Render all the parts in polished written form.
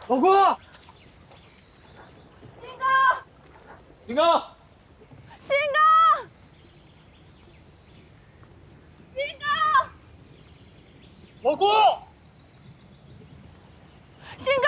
老郭，鑫哥，鑫哥，鑫哥，鑫哥，老郭，鑫哥。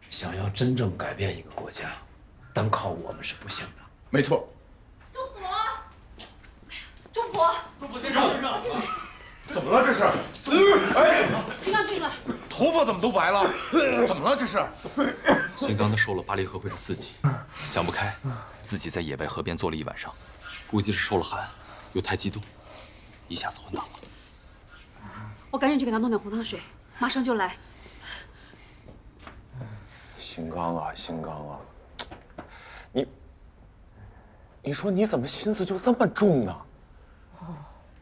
想要真正改变一个国家，单靠我们是不行的。没错。祝福，祝福，祝福先生，怎么了这是？哎，鑫刚病了，头发怎么都白了？怎么了这是？鑫刚他受了巴黎和会的刺激，想不开，自己在野外河边坐了一晚上，估计是受了寒，又太激动，一下子昏倒了。我赶紧去给他弄点红糖水，马上就来。 鑫刚啊，鑫刚啊，你说你怎么心思就这么重呢？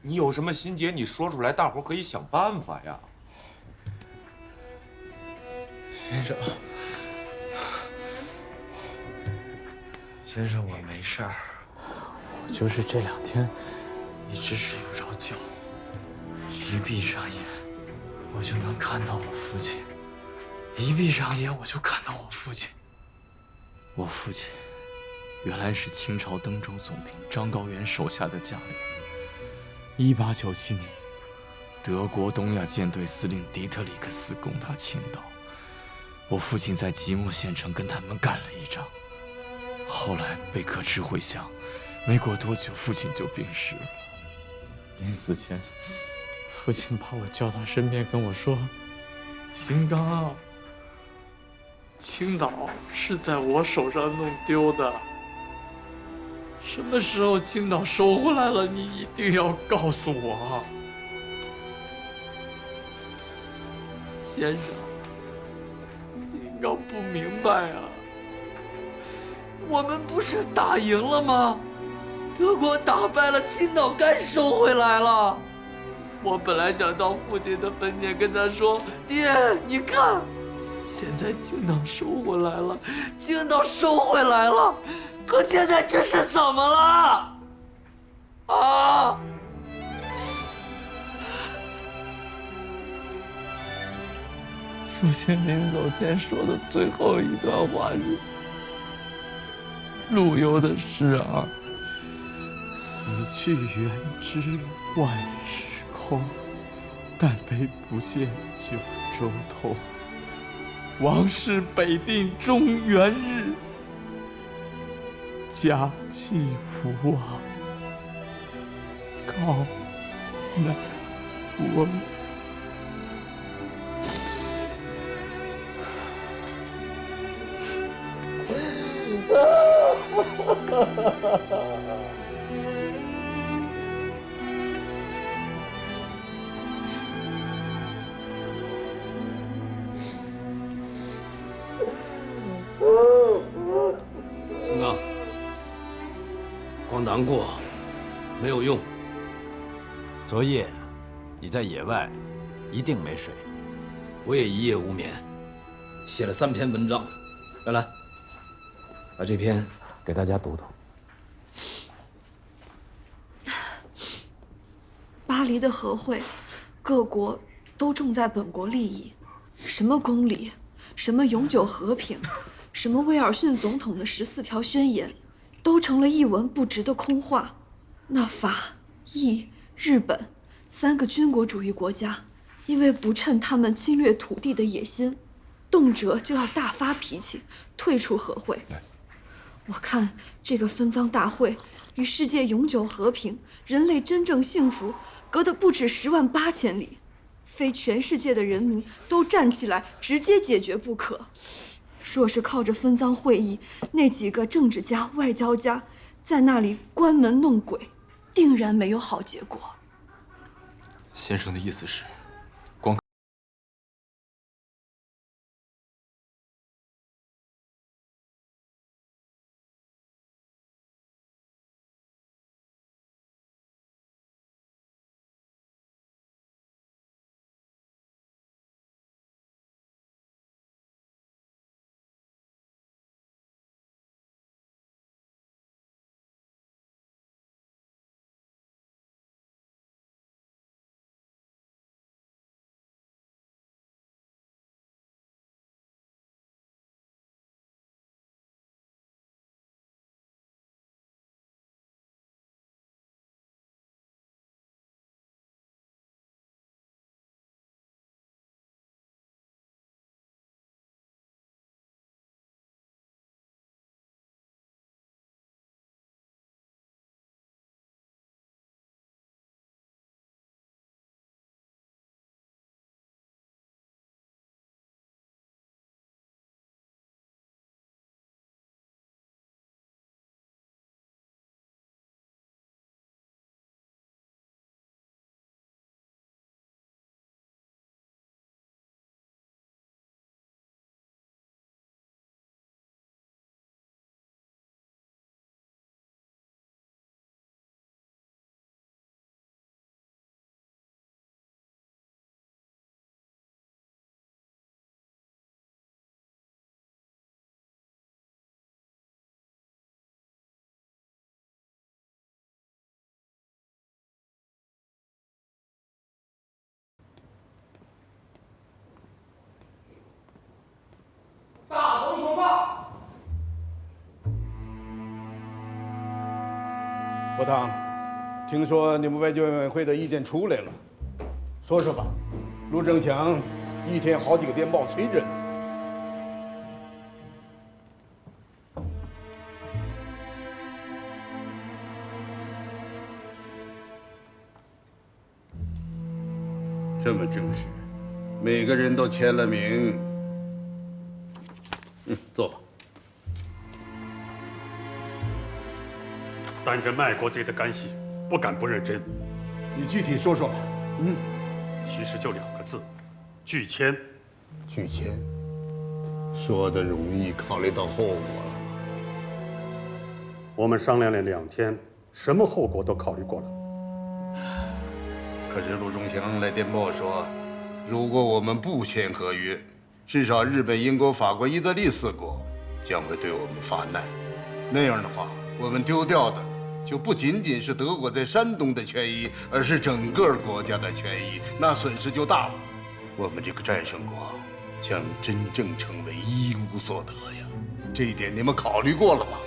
你有什么心结，你说出来，大伙可以想办法呀。先生，先生，我没事儿，我就是这2天一直睡不着觉，一闭上眼我就能看到我父亲。 一闭上眼，我就看到我父亲。我父亲原来是清朝登州总兵张高原手下的将领。1897年，德国东亚舰队司令迪特里克斯攻打青岛，我父亲在即墨县城跟他们干了一仗。后来被革职回乡，没过多久，父亲就病逝了。临死前，父亲把我叫到身边跟我说：“鑫刚。” 青岛是在我手上弄丢的。什么时候青岛收回来了，你一定要告诉我。先生，鑫刚不明白啊，我们不是打赢了吗？德国打败了青岛，该收回来了。我本来想到父亲的坟前跟他说：“爹，你看。” 现在青岛收回来了，青岛收回来了，可现在这是怎么了？啊！父亲临走前说的最后一段话是：“陆游的诗儿，死去元知万事空，但悲不见九州头。” 王师北定中原日，家祭福王，告乃翁。鑫刚，光难过没有用。昨夜你在野外一定没睡，我也一夜无眠，写了3篇文章。来，把这篇给大家读读。黎的和会，各国都重在本国利益，什么公理，什么永久和平，什么威尔逊总统的14条宣言，都成了一文不值的空话。那法、意、日本3个军国主义国家，因为不趁他们侵略土地的野心，动辄就要大发脾气，退出和会。我看这个分赃大会与世界永久和平、人类真正幸福隔得不止108000里，非全世界的人民都站起来直接解决不可。若是靠着分赃会议那几个政治家、外交家在那里关门弄鬼，定然没有好结果。先生的意思是，大总统吧。伯堂，听说你们外交委员会的意见出来了，说说吧。陆正祥一天好几个电报催着呢。这么正式，每个人都签了名。坐吧。担着卖国贼的干系，不敢不认真。你具体说说吧。其实就2个字：拒签。拒签，说的容易，考虑到后果了。我们商量了2天，什么后果都考虑过了。可是陆仲祥来电报说，如果我们不签合约，至少日本、英国、法国、意大利4国将会对我们发难。那样的话，我们丢掉的就不仅仅是德国在山东的权益，而是整个国家的权益，那损失就大了。我们这个战胜国将真正成为一无所得呀！这一点你们考虑过了吗？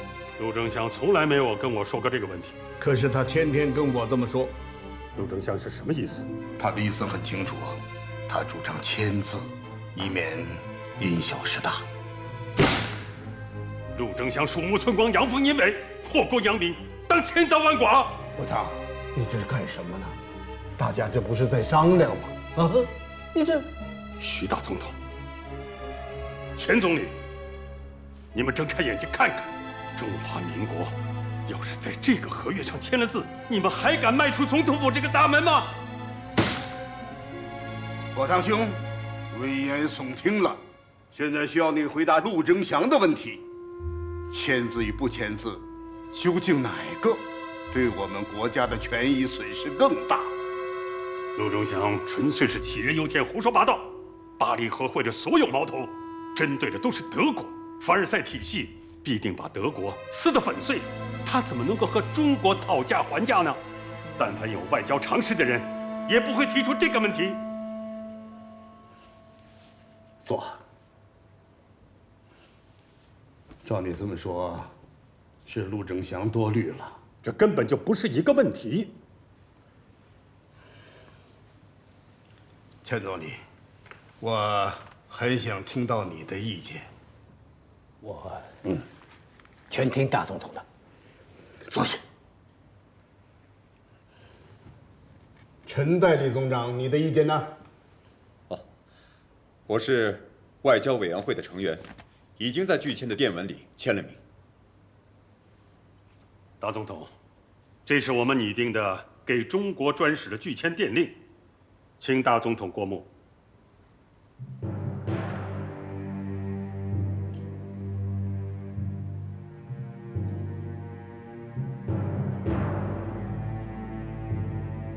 陆正祥从来没有跟我说过这个问题。可是他天天跟我这么说。陆正祥是什么意思？他的意思很清楚，他主张签字，以免因小失大。陆正祥鼠目寸光，阳奉阴违，祸国殃民，当千刀万剐。伯堂，你这是干什么呢？大家这不是在商量吗？啊，你这……徐大总统，钱总理，你们睁开眼睛看看，中华民国要是在这个合约上签了字，你们还敢迈出总统府这个大门吗？伯堂兄，危言耸听了，现在需要你回答陆征祥的问题：签字与不签字，究竟哪个对我们国家的权益损失更大？陆征祥纯粹是杞人忧天，胡说八道。巴黎和会的所有矛头，针对的都是德国。凡尔赛体系必定把德国撕得粉碎，他怎么能够和中国讨价还价呢？但凡有外交常识的人，也不会提出这个问题。坐。照你这么说，是陆正祥多虑了。这根本就不是一个问题。钱总理，我很想听到你的意见。我全听大总统的。坐下。陈代理总长，你的意见呢？我是外交委员会的成员，已经在拒签的电文里签了名。大总统，这是我们拟定的给中国专使的拒签电令，请大总统过目。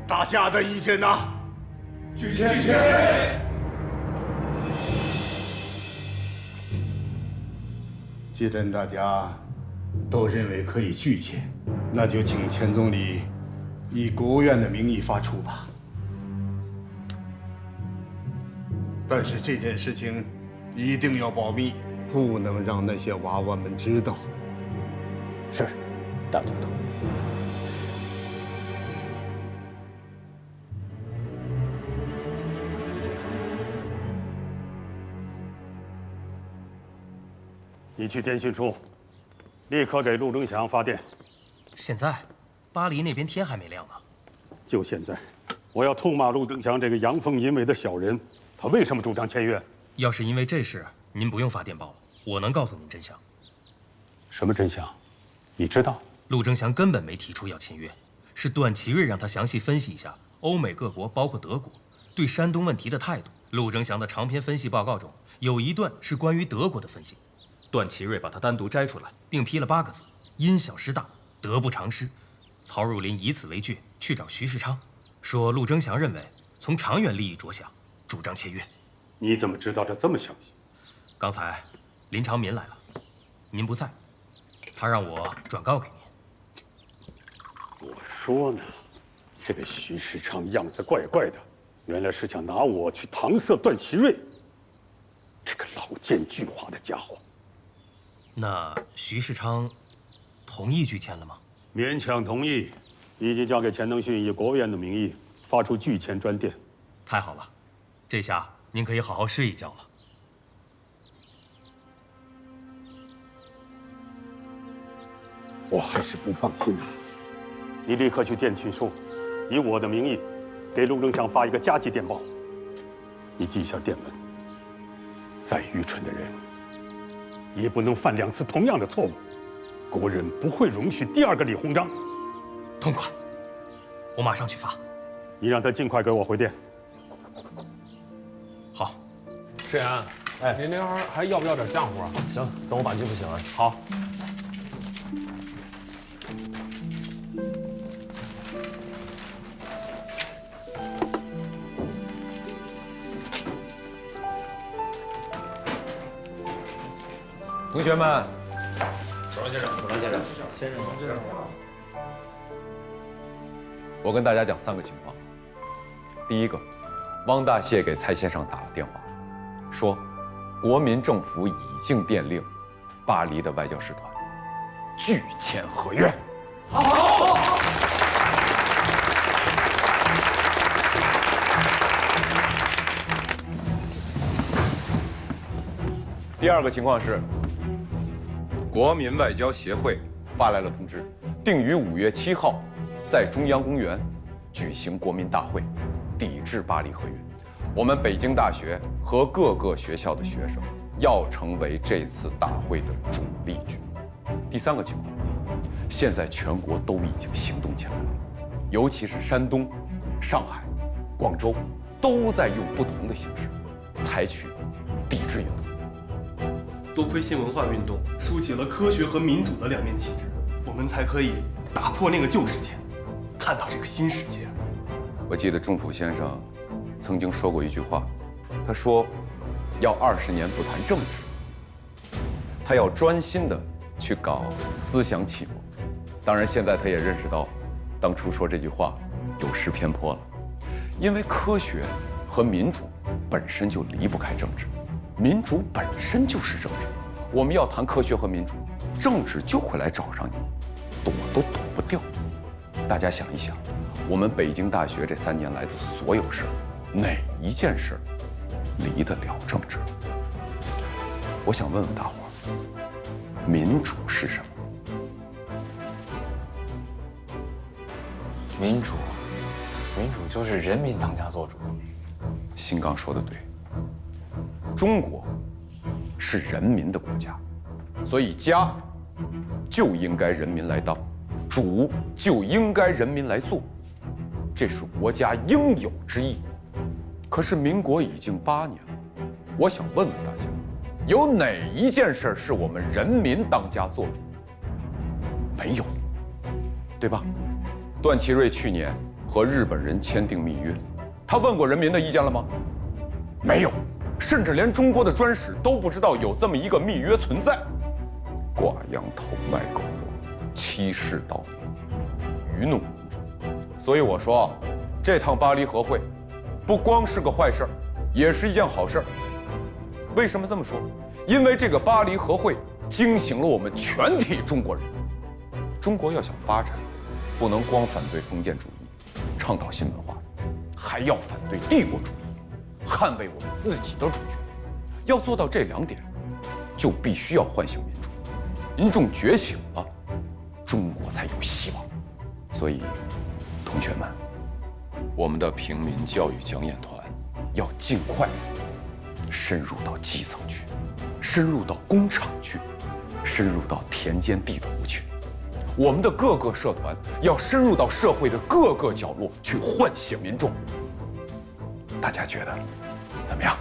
大家的意见呢？拒签。既然大家都认为可以拒签，那就请钱总理以国务院的名义发出吧。但是这件事情一定要保密，不能让那些娃娃们知道。是，大总统。你去电讯处，立刻给陆征祥发电。现在，巴黎那边天还没亮呢。就现在，我要痛骂陆征祥这个阳奉阴违的小人，他为什么主张签约？要是因为这事，您不用发电报了，我能告诉您真相。什么真相？你知道？陆征祥根本没提出要签约，是段祺瑞让他详细分析一下欧美各国，包括德国，对山东问题的态度。陆征祥的长篇分析报告中有一段是关于德国的分析。段祺瑞把它单独摘出来，并批了8个字：因小失大，得不偿失。曹汝霖以此为据去找徐世昌，说陆征祥认为从长远利益着想，主张签约。你怎么知道的这么详细？刚才林长民来了，您不在，他让我转告给您。我说呢，这个徐世昌样子怪怪的，原来是想拿我去搪塞段祺瑞。这个老奸巨猾的家伙。那徐世昌同意拒签了吗？勉强同意，已经交给钱能训以国务院的名义发出拒签专电。太好了，这下您可以好好睡一觉了。我还是不放心啊！你立刻去电讯处，以我的名义给陆征祥发一个加急电报。你记一下电文。再愚蠢的人，也不能犯2次同样的错误。国人不会容许第2个李鸿章。痛快，我马上去发。你让他尽快给我回电。好。志远，哎，您那会儿还要不要点浆糊啊？行，等我把衣服洗完。好。同学们，左郎先生，先生，我跟大家讲3个情况。第一个，汪大燮给蔡先生打了电话，说国民政府已经电令巴黎的外交使团拒签合约。好。第2个情况是，国民外交协会发来了通知，定于5月7号在中央公园举行国民大会，抵制巴黎合约。我们北京大学和各个学校的学生要成为这次大会的主力军。第3个情况，现在全国都已经行动起来了，尤其是山东、上海、广州都在用不同的形式采取抵制运动。多亏新文化运动竖起了科学和民主的2面旗帜，我们才可以打破那个旧世界，看到这个新世界。我记得仲甫先生曾经说过一句话，他说要20年不谈政治，他要专心的去搞思想启蒙。当然，现在他也认识到当初说这句话有失偏颇了，因为科学和民主本身就离不开政治，民主本身就是政治。我们要谈科学和民主，政治就会来找上你，躲都躲不掉。大家想一想，我们北京大学这3年来的所有事儿，哪一件事儿离得了政治？我想问问大伙儿，民主是什么？民主就是人民当家做主。新刚说的对，中国是人民的国家，所以家就应该人民来当，主就应该人民来做，这是国家应有之义。可是民国已经8年了，我想问问大家，有哪一件事是我们人民当家做主？没有，对吧？段祺瑞去年和日本人签订密约，他问过人民的意见了吗？没有，甚至连中国的专使都不知道有这么一个密约存在。挂羊头卖狗肉，欺世盗名，愚弄民主。所以我说，这趟巴黎和会，不光是个坏事儿，也是一件好事儿。为什么这么说？因为这个巴黎和会惊醒了我们全体中国人。中国要想发展，不能光反对封建主义，倡导新文化，还要反对帝国主义，捍卫我们自己的主权。要做到这2点，就必须要唤醒民众。民众觉醒了，中国才有希望。所以，同学们，我们的平民教育讲演团要尽快深入到基层去，深入到工厂去，深入到田间地头去。我们的各个社团要深入到社会的各个角落去唤醒民众。大家觉得怎么样？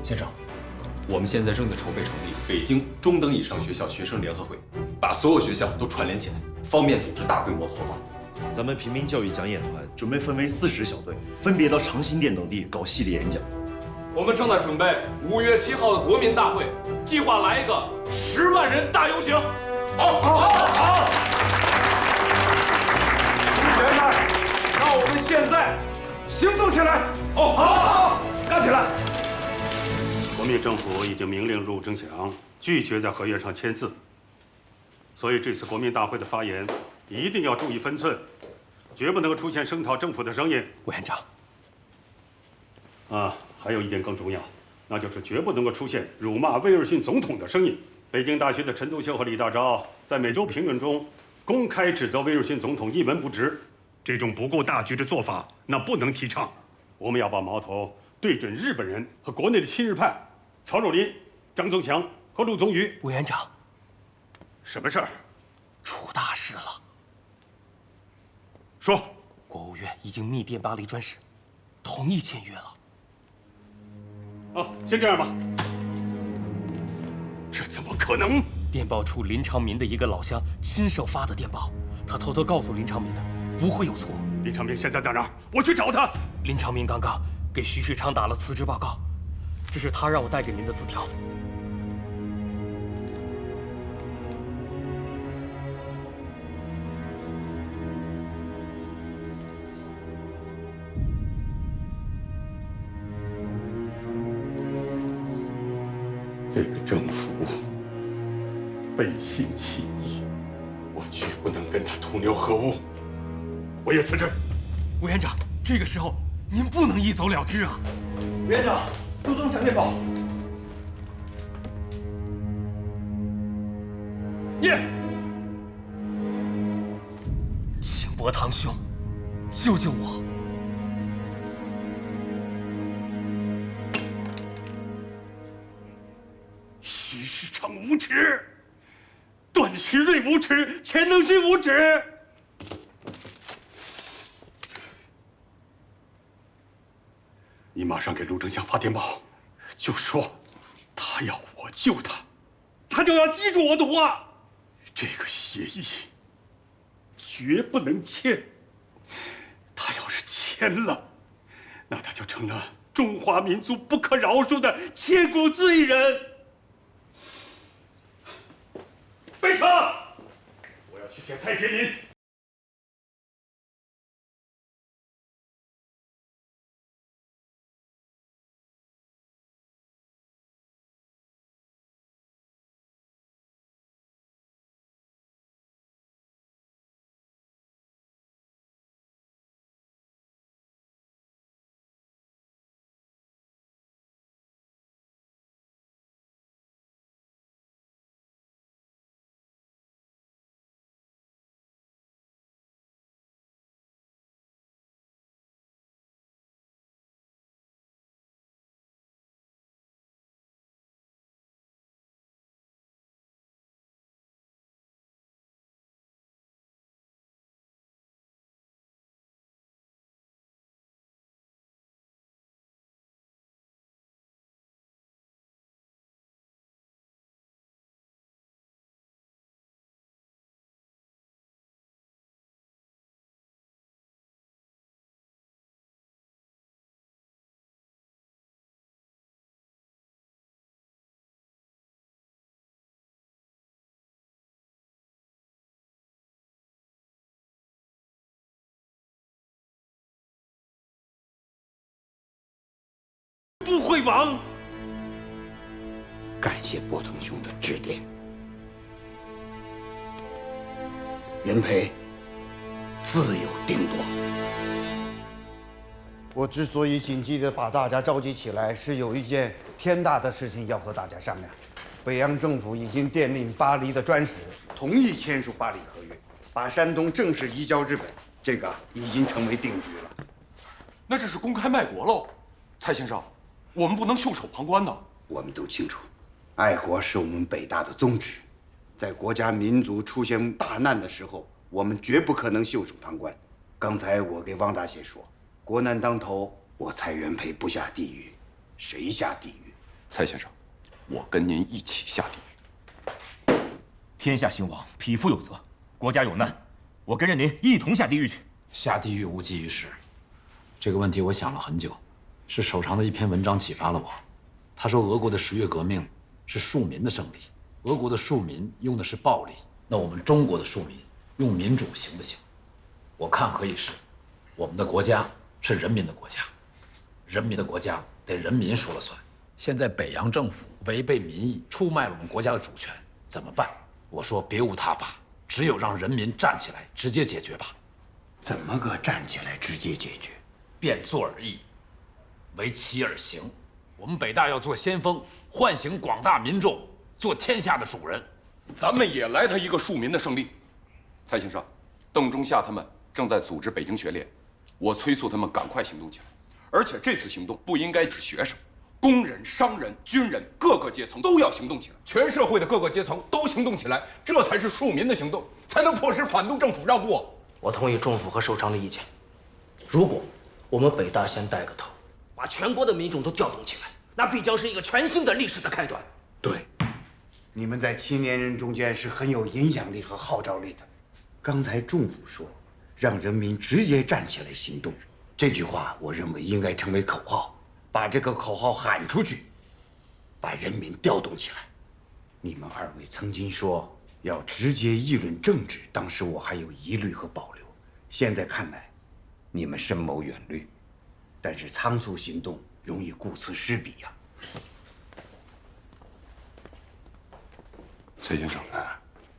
先生，我们现在正在筹备成立北京中等以上学校学生联合会，把所有学校都串联起来，方便组织大规模的活动。咱们平民教育讲演团准备分为40小队，分别到长辛店等地搞系列演讲。我们正在准备5月7号的国民大会，计划来一个10万人大游行。好，同学们，那我们现在行动起来！好，干起来！国民政府已经命令陆征祥拒绝在合约上签字，所以这次国民大会的发言一定要注意分寸，绝不能够出现声讨政府的声音。委员长，还有一点更重要，那就是绝不能够出现辱骂威尔逊总统的声音。北京大学的陈独秀和李大钊在每周评论中公开指责威尔逊总统一文不值，这种不顾大局的做法，那不能提倡。我们要把矛头对准日本人和国内的亲日派曹若琳、张宗祥和陆宗舆。委员长，什么事儿？出大事了！说，国务院已经密电巴黎专使，同意签约了。先这样吧。这怎么可能？电报处林长民的一个老乡亲手发的电报，他偷偷告诉林长民的，不会有错。林长民现在在哪儿？我去找他。林长民刚刚给徐世昌打了辞职报告，这是他让我带给您的字条。这个政府背信弃义，我绝不能跟他同流合污。我也辞职。委员长，这个时候您不能一走了之啊！委员长，陆征祥电报。请伯堂兄，救救我！徐世昌无耻，段祺瑞无耻，钱能勋无耻。你马上给陆征祥发电报，就说他要我救他，他就要记住我的话。这个协议绝不能签，他要是签了，那他就成了中华民族不可饶恕的千古罪人。备车！我要去见蔡天林。不会亡。感谢波腾兄的指点，元培自有定夺。我之所以紧急地把大家召集起来，是有一件天大的事情要和大家商量。北洋政府已经电令巴黎的专使同意签署巴黎合约，把山东正式移交日本，这个已经成为定局了。那这是公开卖国喽，蔡先生，我们不能袖手旁观的。我们都清楚，爱国是我们北大的宗旨，在国家民族出现大难的时候，我们绝不可能袖手旁观。刚才我给汪大写说，国难当头，我蔡元培不下地狱，谁下地狱？蔡先生，我跟您一起下地狱。天下兴亡，匹夫有责，国家有难，我跟着您一同下地狱去。下地狱无济于事。这个问题我想了很久，是手长的一篇文章启发了我。他说俄国的10月革命是庶民的胜利，俄国的庶民用的是暴力，那我们中国的庶民用民主行不行？我看可以是。我们的国家是人民的国家，人民的国家得人民说了算。现在北洋政府违背民意，出卖了我们国家的主权，怎么办？我说别无他法，只有让人民站起来，直接解决吧。怎么个站起来直接解决？变作而易，为其而行。我们北大要做先锋，唤醒广大民众，做天下的主人。咱们也来他一个庶民的胜利。蔡先生，邓中夏他们正在组织北京学联，我催促他们赶快行动起来。而且这次行动不应该只学生，工人、商人、军人，各个阶层都要行动起来，全社会的各个阶层都行动起来，这才是庶民的行动，才能迫使反动政府让步。我同意仲甫和寿昌的意见。如果我们北大先带个头，把全国的民众都调动起来，那必将是一个全新的历史的开端。对，你们在青年人中间是很有影响力和号召力的。刚才仲甫说，让人民直接站起来行动，这句话我认为应该成为口号，把这个口号喊出去，把人民调动起来。你们二位曾经说要直接议论政治，当时我还有疑虑和保留，现在看来，你们深谋远虑，但是仓促行动容易顾此失彼呀。蔡先生，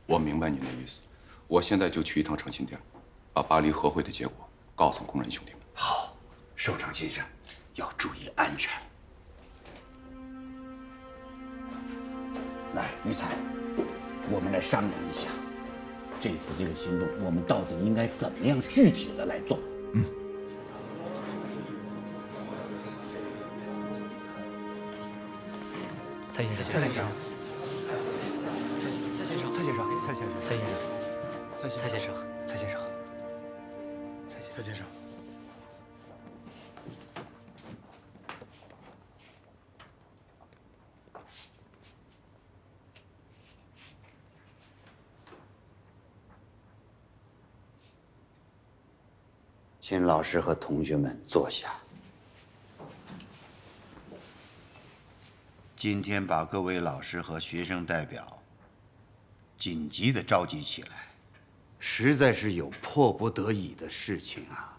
我明白您的意思，我现在就去一趟诚信店，把巴黎和会的结果告诉工人兄弟们。好，寿昌先生要注意安全。来，于才，我们来商量一下，这次这个行动，我们到底应该怎么样具体的来做？蔡先生，蔡先生，蔡先生，蔡先生，蔡先生，蔡先生，蔡先生，蔡先生，蔡先生。请老师和同学们坐下。今天把各位老师和学生代表紧急地召集起来，实在是有迫不得已的事情啊。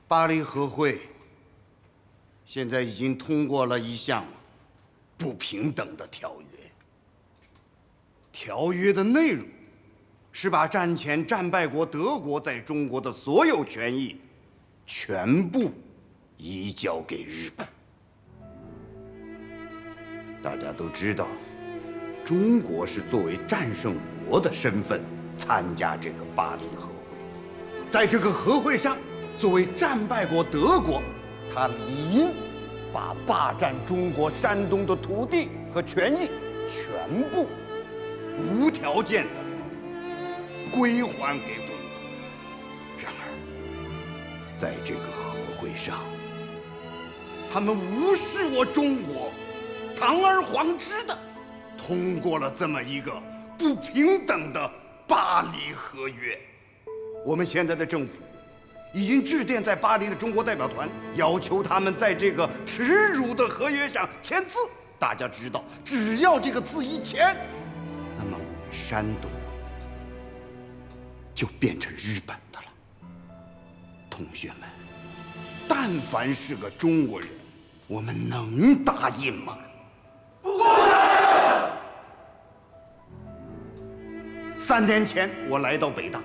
巴黎和会现在已经通过了一项不平等的条约，条约的内容是把战前战败国德国在中国的所有权益全部移交给日本。大家都知道，中国是作为战胜国的身份参加这个巴黎和会，在这个和会上，作为战败国德国，他理应把霸占中国山东的土地和权益全部无条件的归还给中国。然而，在这个和会上，他们无视我中国，堂而皇之的通过了这么一个不平等的巴黎合约。我们现在的政府已经致电在巴黎的中国代表团，要求他们在这个耻辱的合约上签字。大家知道，只要这个字一签，那么我们山东就变成日本的了。同学们，但凡是个中国人，我们能答应吗？不答应。3年前我来到北大，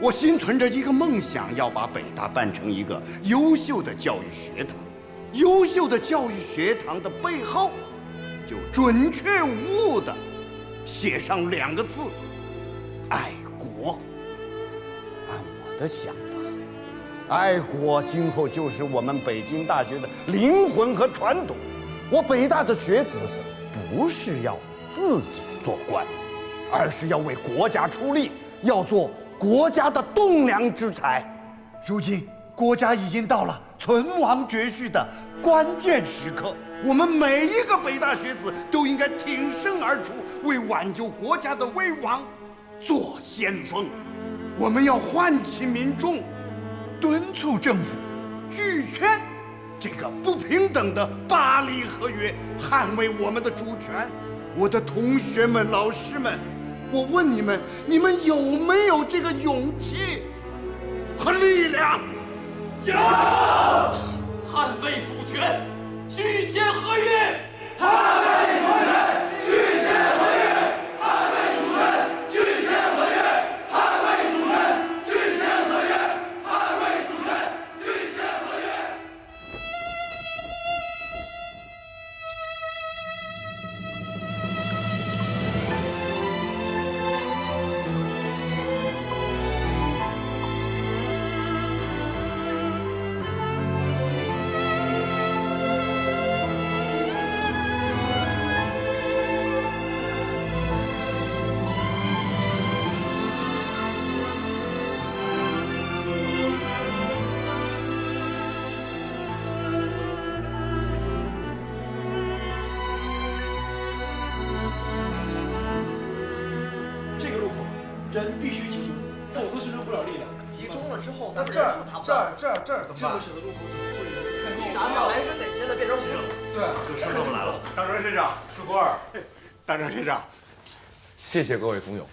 我心存着一个梦想，要把北大办成一个优秀的教育学堂。优秀的教育学堂的背后，就准确无误地写上2个字：爱国。按我的想法，爱国今后就是我们北京大学的灵魂和传统。我北大的学子不是要自己做官，而是要为国家出力，要做国家的栋梁之才。如今国家已经到了存亡绝续的关键时刻，我们每一个北大学子都应该挺身而出，为挽救国家的危亡做先锋。我们要唤起民众，敦促政府拒签这个不平等的巴黎合约，捍卫我们的主权。我的同学们、老师们，我问你们，你们有没有这个勇气和力量？有！捍卫主权，拒签合约。捍卫主权，拒签合约。捍卫主权，拒签合约。捍卫主权，拒签合约。捍卫主权，拒签合约。这个路口人必须集中，否则是用不了力量。集中了之后，咱们这儿人数达不到。这儿怎么办？这么小的路口怎么会有人看？咱们还是得现在变成行了。对，这师傅们来了。大专师长，石国二，大专师长，谢谢各位工友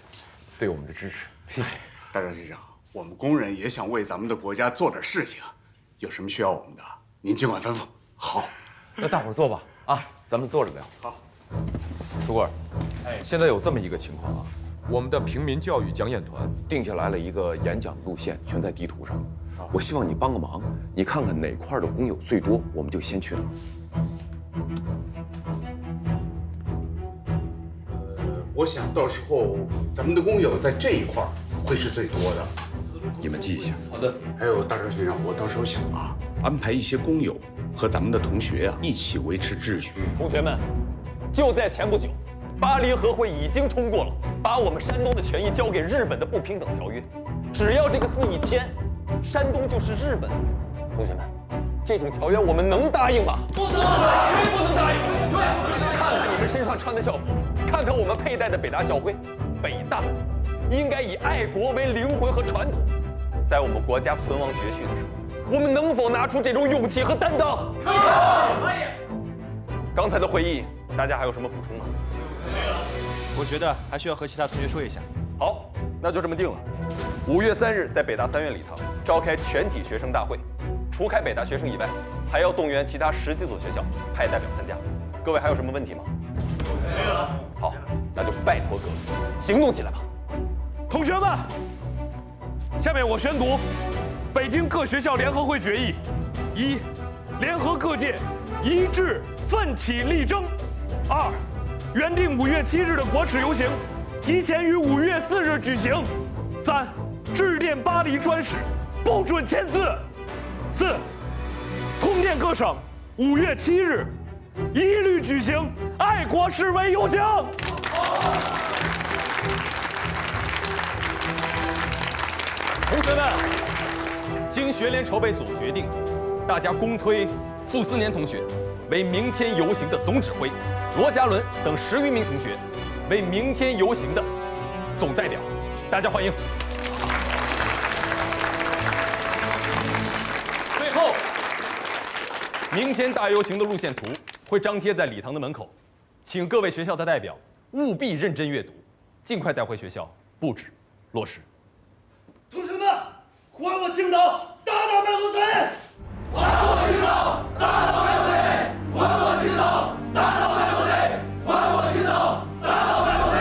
对我们的支持，谢谢。大专师长，我们工人也想为咱们的国家做点事情，有什么需要我们的，您尽管吩咐。好，那大伙儿坐吧，啊，咱们坐着聊。好。舒贵，现在有这么一个情况啊，我们的平民教育讲演团定下来了一个演讲路线，全在地图上。我希望你帮个忙，你看看哪块的工友最多，我们就先去哪儿。我想到时候咱们的工友在这一块会是最多的，你们记一下。好的。还有大专学长，我到时候想啊，安排一些工友和咱们的同学一起维持秩序。同学们，就在前不久，巴黎和会已经通过了把我们山东的权益交给日本的不平等条约。只要这个字一签，山东就是日本。同学们，这种条约我们能答应吗？不能，绝不能答应！看看你们身上穿的校服，看看我们佩戴的北大校徽，北大应该以爱国为灵魂和传统。在我们国家存亡绝续的时候，我们能否拿出这种勇气和担当？可以。刚才的会议，大家还有什么补充吗？我觉得还需要和其他同学说一下。好，那就这么定了。5月3日在北大3院礼堂召开全体学生大会，除开北大学生以外，还要动员其他10几所学校派代表参加。各位还有什么问题吗？没有了。好，那就拜托各位行动起来吧。同学们，下面我宣读北京各学校联合会决议：1. 联合各界一致奋起力争；2. 原定5月7日的国耻游行提前于5月4日举行；3. 致电巴黎专使，不准签字；4. 通电各省5月7日一律举行爱国示威游行。同学们，经学联筹备组决定，大家公推傅斯年同学为明天游行的总指挥，罗家伦等10余名同学为明天游行的总代表，大家欢迎。最后，明天大游行的路线图会张贴在礼堂的门口，请各位学校的代表务必认真阅读，尽快带回学校布置落实。同学们，还我青岛，打倒卖国贼！还我青岛，打倒卖国贼！还我青岛，打倒外国贼！还我青岛，打倒外国贼！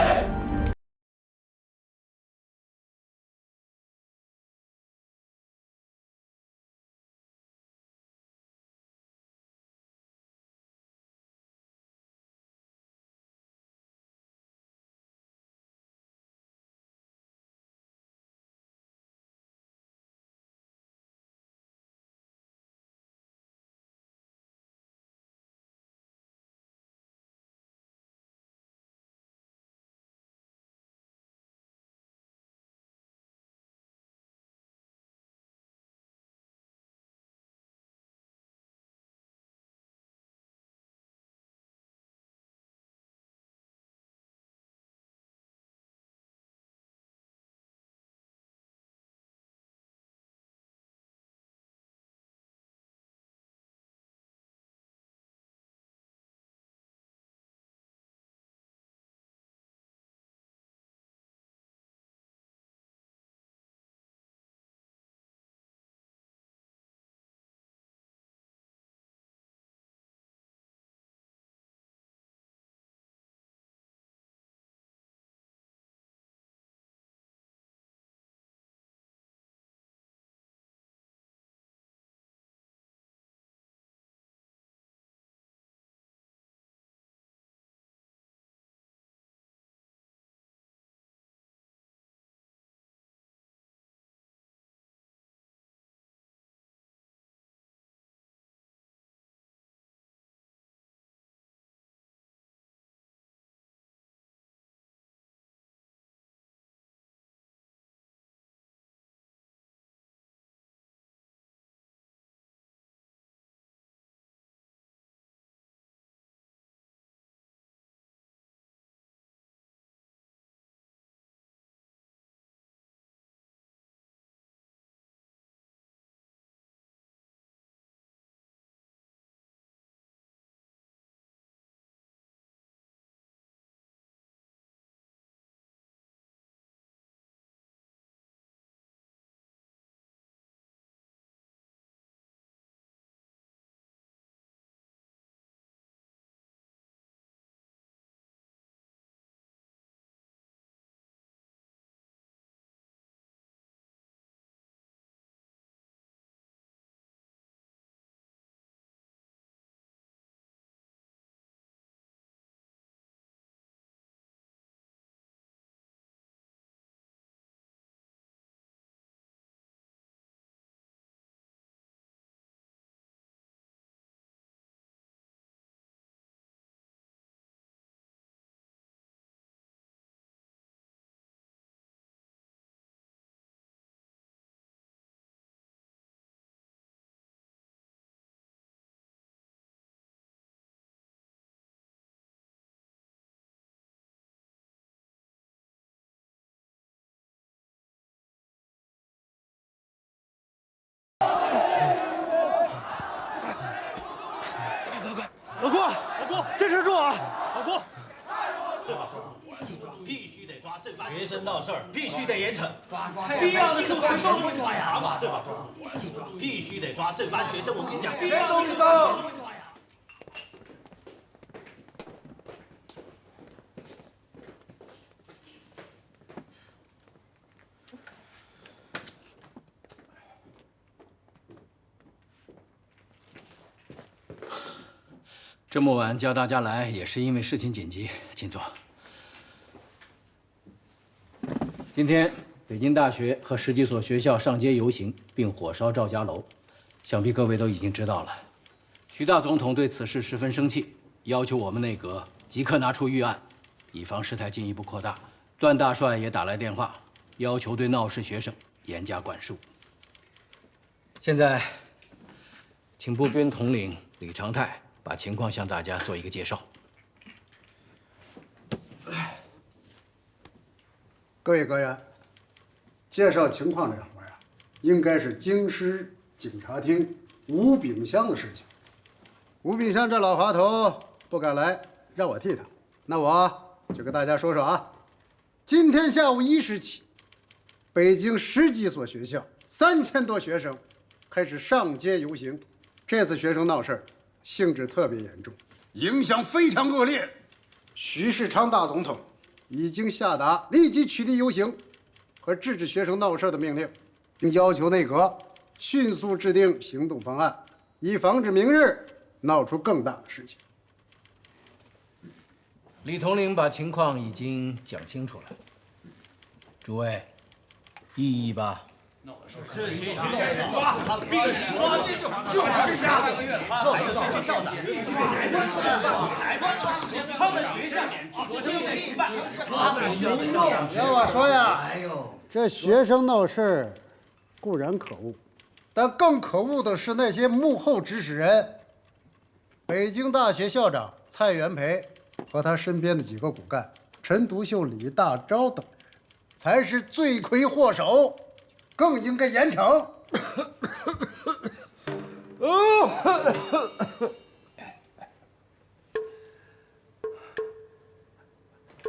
老郭，坚持住啊！老郭，必须得抓正办学生闹事儿，必须得严惩，必要的时候还送你们警察嘛，对吧？必须得抓正班学生，我跟你讲，必要的时候。这么晚叫大家来，也是因为事情紧急，请坐。今天北京大学和10几所学校上街游行，并火烧赵家楼，想必各位都已经知道了。徐大总统对此事十分生气，要求我们内阁即刻拿出预案，以防事态进一步扩大。段大帅也打来电话，要求对闹事学生严加管束。现在，请步军统领李长泰把情况向大家做一个介绍。各位阁员，介绍情况这活呀，应该是京师警察厅吴炳湘的事情。吴炳湘这老滑头不敢来，让我替他。那我就跟大家说说啊，今天下午1时起，北京10几所学校3000多学生开始上街游行。这次学生闹事儿，性质特别严重，影响非常恶劣。徐世昌大总统已经下达立即取缔游行和制止学生闹事的命令，并要求内阁迅速制定行动方案，以防止明日闹出更大的事情。李统领把情况已经讲清楚了，诸位，异议吧？这些抓，必须抓，就是下个月，还有这些校长，他们学校可就得停办。要我说呀，这学生闹事儿固然可恶，但更可恶的是那些幕后指使人。北京大学校长蔡元培和他身边的几个骨干陈独秀、李大钊等人，才是罪魁祸首，更应该严惩。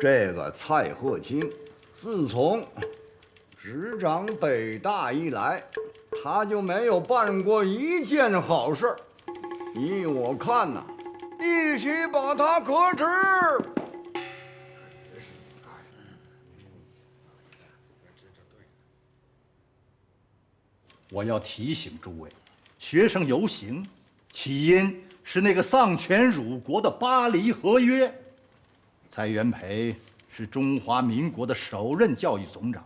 这个蔡鹤清，自从执掌北大以来，他就没有办过一件好事。依我看呐，必须把他革职。我要提醒诸位，学生游行起因是那个丧权辱国的巴黎合约。蔡元培是中华民国的首任教育总长，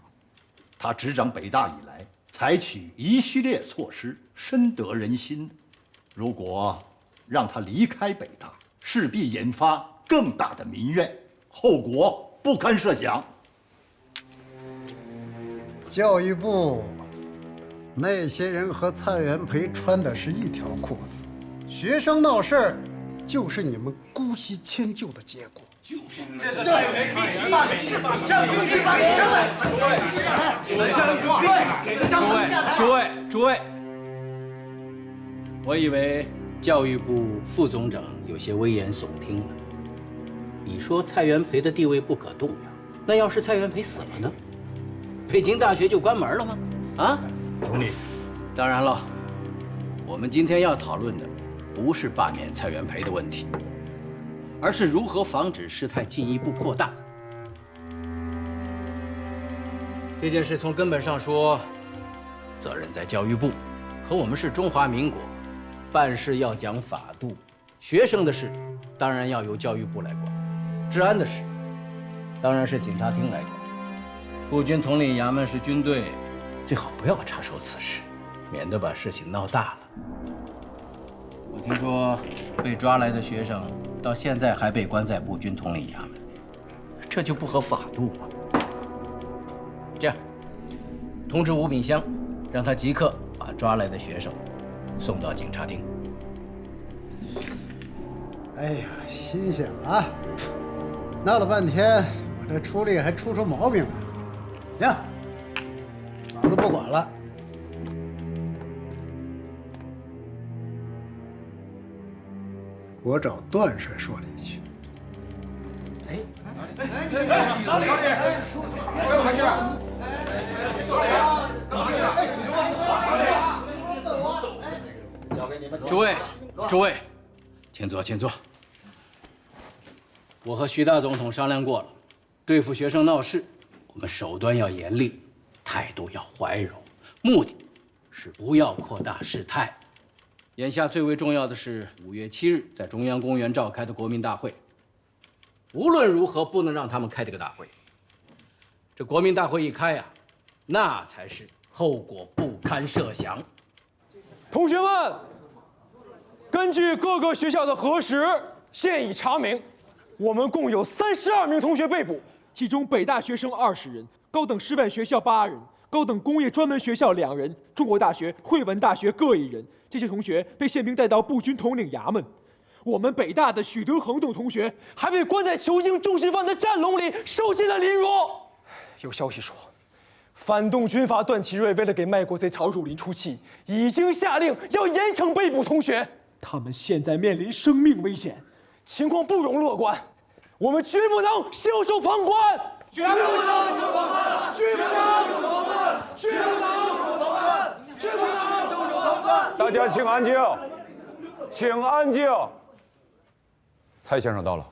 他执掌北大以来，采取一系列措施，深得人心。如果让他离开北大，势必引发更大的民怨，后果不堪设想。教育部那些人和蔡元培穿的是一条裤子，学生闹事儿就是你们姑息迁就的结果。就是这个蔡元培必须罢免，将军须罢免。你们这里给个章程。诸位，我以为教育部副总长有些危言耸听了。你说蔡元培的地位不可动摇，那要是蔡元培死了呢？北京大学就关门了吗？啊？总理，当然了，我们今天要讨论的不是罢免蔡元培的问题，而是如何防止事态进一步扩大。这件事从根本上说，责任在教育部，可我们是中华民国，办事要讲法度，学生的事当然要由教育部来管，治安的事当然是警察厅来管。步军统领衙门是军队，最好不要插手此事，免得把事情闹大了。我听说被抓来的学生到现在还被关在步军统领衙门，这就不合法度吗？这样，通知吴炳湘，让他即刻把抓来的学生送到警察厅。哎呀，心想啊，闹了半天，我这出力还出毛病了。行，老子不管了。我找段帅说理去。哪里？不要回去。诸位，请坐，请坐。我和徐大总统商量过了，对付学生闹事，我们手段要严厉，态度要怀柔，目的是不要扩大事态。眼下最为重要的是5月7日在中央公园召开的国民大会，无论如何不能让他们开这个大会。这国民大会一开啊，那才是后果不堪设想。同学们，根据各个学校的核实，现已查明，我们共有32名同学被捕，其中北大学生20人，高等师范学校8人，高等工业专门学校2人，中国大学、汇文大学各1人。这些同学被宪兵带到步军统领衙门。我们北大的许德恒等同学还被关在囚禁重刑犯的战笼里，受尽了凌辱。有消息说，反动军阀段祺瑞为了给卖国贼曹汝霖出气，已经下令要严惩被捕同学。他们现在面临生命危险，情况不容乐观。我们绝不能袖手旁观，绝不能袖手旁观，绝不能袖手旁观，绝不能袖手旁观，绝不能袖手旁观。大家请安静。请安静。蔡先生到了。